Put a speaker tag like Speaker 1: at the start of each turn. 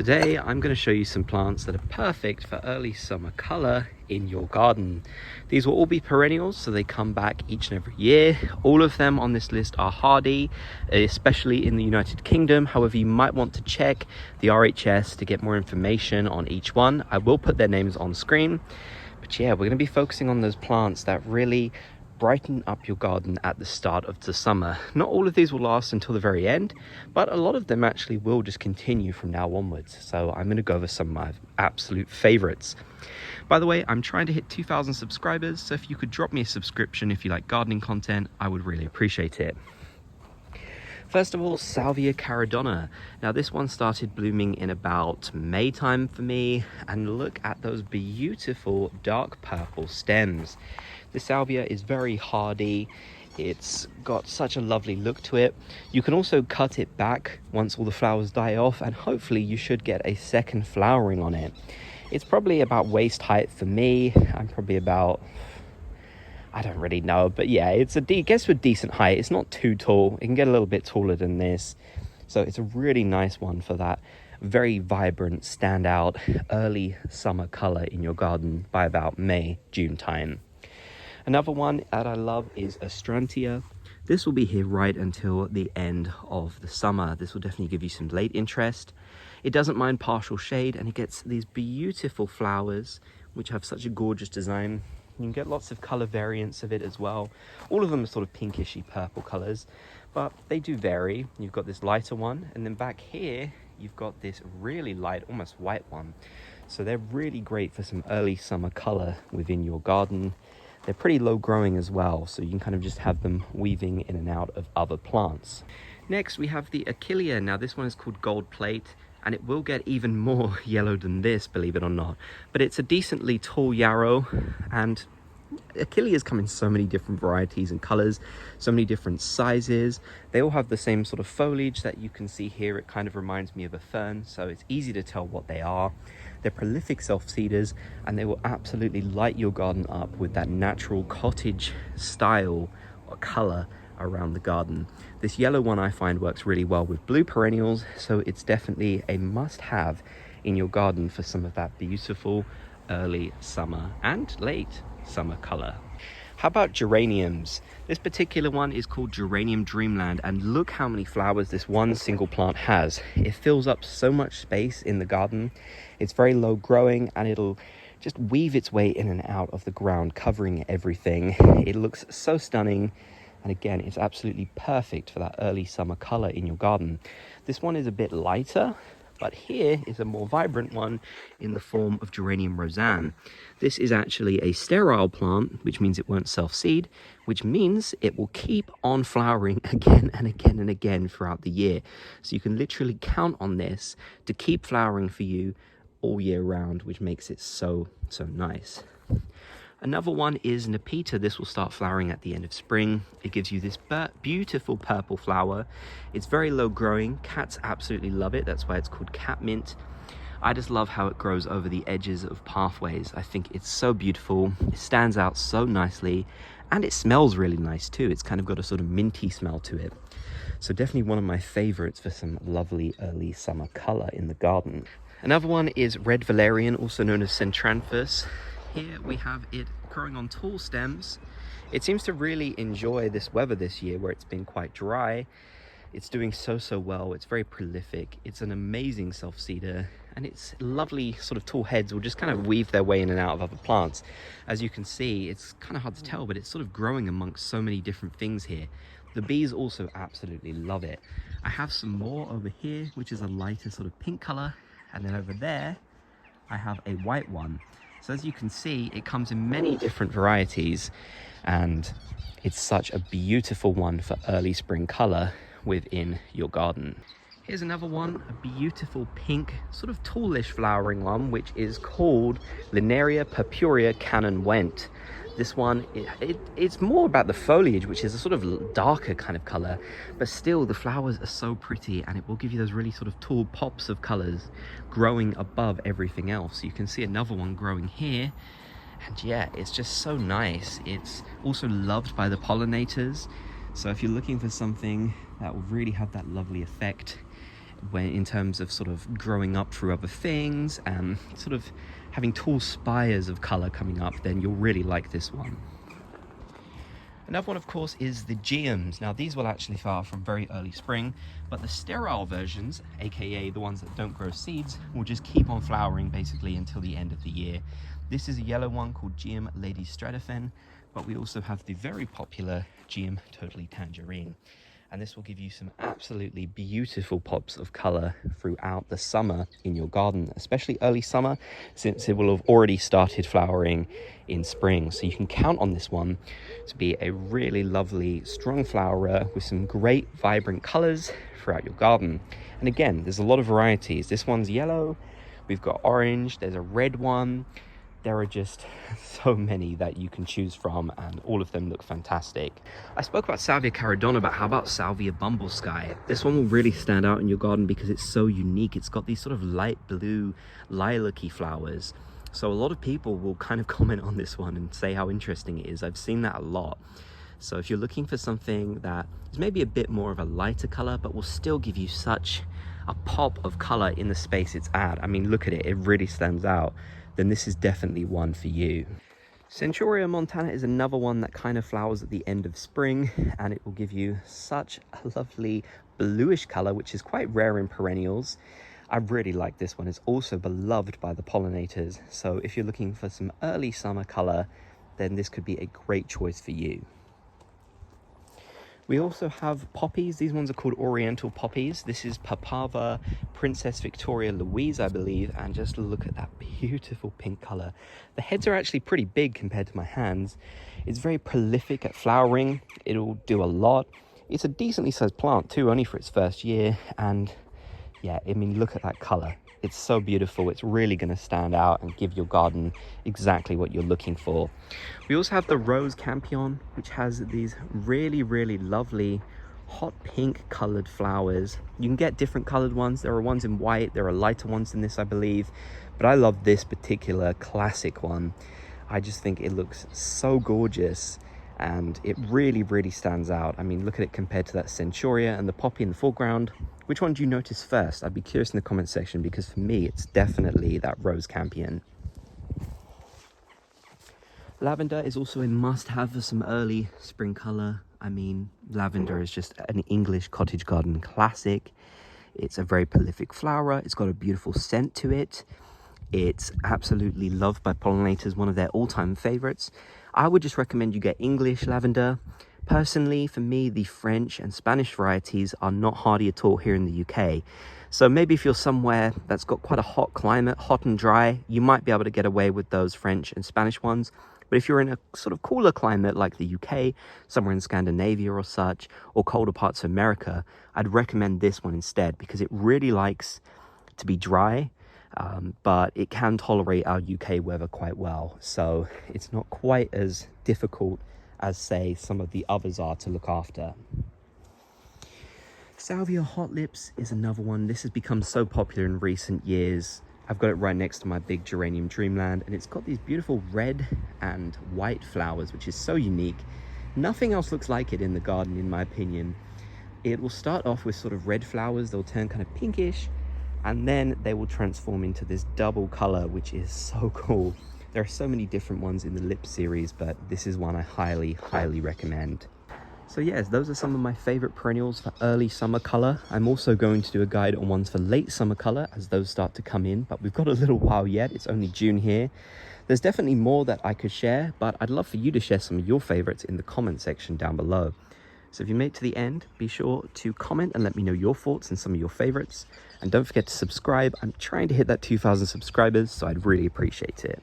Speaker 1: Today I'm going to show you some plants that are perfect for early summer color in your garden. These will all be perennials, so they come back each and every year. All of them on this list are hardy, especially in the United Kingdom. However, you might want to check the RHS to get more information on each one. I will put their names on screen. But yeah, we're going to be focusing on those plants that really brighten up your garden at the start of the summer. Not all of these will last until the very end, but a lot of them actually will just continue from now onwards. So I'm going to go over some of my absolute favorites. By the way, I'm trying to hit 2,000 subscribers, so if you could drop me a subscription if you like gardening content, I would really appreciate it. First of all, Salvia Caradona. Now this one started blooming in about May time for me, and look at those beautiful dark purple stems. The salvia is very hardy. It's got such a lovely look to it. You can also cut it back once all the flowers die off, and hopefully you should get a second flowering on it. It's probably about waist height for me. I'm probably about, I don't really know, but yeah, it gets to a decent height. It's not too tall. It can get a little bit taller than this. So it's a really nice one for that very vibrant, standout, early summer color in your garden by about May, June time. Another one that I love is Arrantia. This will be here right until the end of the summer. This will definitely give you some late interest. It doesn't mind partial shade, and it gets these beautiful flowers which have such a gorgeous design. You can get lots of color variants of it as well. All of them are sort of pinkishy purple colors, but they do vary. You've got this lighter one, and then back here you've got this really light, almost white one. So they're really great for some early summer color within your garden. They're pretty low growing as well, so you can kind of just have them weaving in and out of other plants. Next we have the Achilia. Now this one is called Gold Plate, and it will get even more yellow than this, believe it or not. But it's a decently tall yarrow, and Achillias come in so many different varieties and colors, so many different sizes. They all have the same sort of foliage that you can see here. It kind of reminds me of a fern, so it's easy to tell what they are. They're prolific self-seeders, and they will absolutely light your garden up with that natural cottage style or color around the garden. This yellow one I find works really well with blue perennials, so it's definitely a must-have in your garden for some of that beautiful early summer and late summer color. How about geraniums? This particular one is called Geranium Dreamland, and look how many flowers this one single plant has. It fills up so much space in the garden. It's very low growing, and it'll just weave its way in and out of the ground, covering everything. It looks so stunning, and again, it's absolutely perfect for that early summer color in your garden. This one is a bit lighter, but here is a more vibrant one in the form of Geranium Roseanne. This is actually a sterile plant, which means it won't self-seed, which means it will keep on flowering again and again and again throughout the year. So you can literally count on this to keep flowering for you all year round, which makes it so nice. Another one is Nepeta. This will start flowering at the end of spring. It gives you this beautiful purple flower. It's very low growing. Cats absolutely love it. That's why it's called Catmint. I just love how it grows over the edges of pathways. I think it's so beautiful. It stands out so nicely, and it smells really nice too. It's kind of got a sort of minty smell to it. So definitely one of my favorites for some lovely early summer color in the garden. Another one is Red Valerian, also known as Centranthus. Here we have it growing on tall stems. It seems to really enjoy this weather this year where it's been quite dry. It's doing so well. It's very prolific. It's an amazing self-seeder, and its lovely sort of tall heads will just kind of weave their way in and out of other plants. As you can see, it's kind of hard to tell, but it's sort of growing amongst so many different things here. The bees also absolutely love it. I have some more over here, which is a lighter sort of pink color, and then over there I have a white one. So as you can see, it comes in many different varieties, and it's such a beautiful one for early spring color within your garden. Here's another one, a beautiful pink, sort of tallish flowering one, which is called Linearia Purpurea Canon Went. This one, it's more about the foliage, which is a sort of darker kind of color, but still the flowers are so pretty, and it will give you those really sort of tall pops of colors growing above everything else. You can see another one growing here, and yeah, it's just so nice. It's also loved by the pollinators, so if you're looking for something that will really have that lovely effect, when in terms of sort of growing up through other things and sort of having tall spires of color coming up, then you'll really like this one. Another one, of course, is the geums. Now, these will actually flower from very early spring, but the sterile versions, aka the ones that don't grow seeds, will just keep on flowering basically until the end of the year. This is a yellow one called Geum Lady Stratofen, but we also have the very popular Geum Totally Tangerine. And this will give you some absolutely beautiful pops of color throughout the summer in your garden, especially early summer, since it will have already started flowering in spring. So you can count on this one to be a really lovely, strong flowerer with some great vibrant colors throughout your garden. And again, there's a lot of varieties. This one's yellow, we've got orange, there's a red one. There are just so many that you can choose from, and all of them look fantastic. I spoke about Salvia Caradona, but how about Salvia Bumble Sky? This one will really stand out in your garden because it's so unique. It's got these sort of light blue lilac-y flowers. So a lot of people will kind of comment on this one and say how interesting it is. I've seen that a lot. So if you're looking for something that is maybe a bit more of a lighter color, but will still give you such a pop of color in the space it's at, I mean, look at it, it really stands out, then this is definitely one for you. Centuria Montana is another one that kind of flowers at the end of spring, and it will give you such a lovely bluish color, which is quite rare in perennials. I really like this one. It's also beloved by the pollinators. So if you're looking for some early summer color, then this could be a great choice for you. We also have poppies. These ones are called Oriental Poppies. This is Papava Princess Victoria Louise, I believe, and just look at that beautiful pink color. The heads are actually pretty big compared to my hands. It's very prolific at flowering. It'll do a lot. It's a decently sized plant too, only for its first year, and yeah, I mean, look at that color. It's so beautiful. It's really going to stand out and give your garden exactly what you're looking for. We also have the rose Campion, which has these really, really lovely hot pink colored flowers. You can get different colored ones. There are ones in white. There are lighter ones than this, I believe. But I love this particular classic one. I just think it looks so gorgeous. And it really, really stands out. I mean, look at it compared to that Centuria and the poppy in the foreground. Which one do you notice first? I'd be curious in the comment section, because for me, it's definitely that rose Campion. Lavender is also a must-have for some early spring color. I mean, lavender is just an English cottage garden classic. It's a very prolific flower. It's got a beautiful scent to it. It's absolutely loved by pollinators, one of their all-time favorites. I would just recommend you get English lavender. Personally, for me, the French and Spanish varieties are not hardy at all here in the UK. So maybe if you're somewhere that's got quite a hot climate, hot and dry, you might be able to get away with those French and Spanish ones. But if you're in a sort of cooler climate like the UK, somewhere in Scandinavia or such, or colder parts of America, I'd recommend this one instead, because it really likes to be dry. But it can tolerate our UK weather quite well, so it's not quite as difficult as, say, some of the others are to look after. Salvia Hot Lips is another one. This has become so popular in recent years. I've got it right next to my big Geranium Dreamland, and it's got these beautiful red and white flowers, which is so unique. Nothing else looks like it in the garden, in my opinion. It will start off with sort of red flowers. They'll turn kind of pinkish, and then they will transform into this double color, which is so cool. There are so many different ones in the Lip series, but this is one I highly, highly recommend. So yes, those are some of my favorite perennials for early summer color. I'm also going to do a guide on ones for late summer color as those start to come in, but we've got a little while yet. It's only June here. There's definitely more that I could share, but I'd love for you to share some of your favorites in the comment section down below. So if you made it to the end, be sure to comment and let me know your thoughts and some of your favorites. And don't forget to subscribe. I'm trying to hit that 2,000 subscribers, so I'd really appreciate it.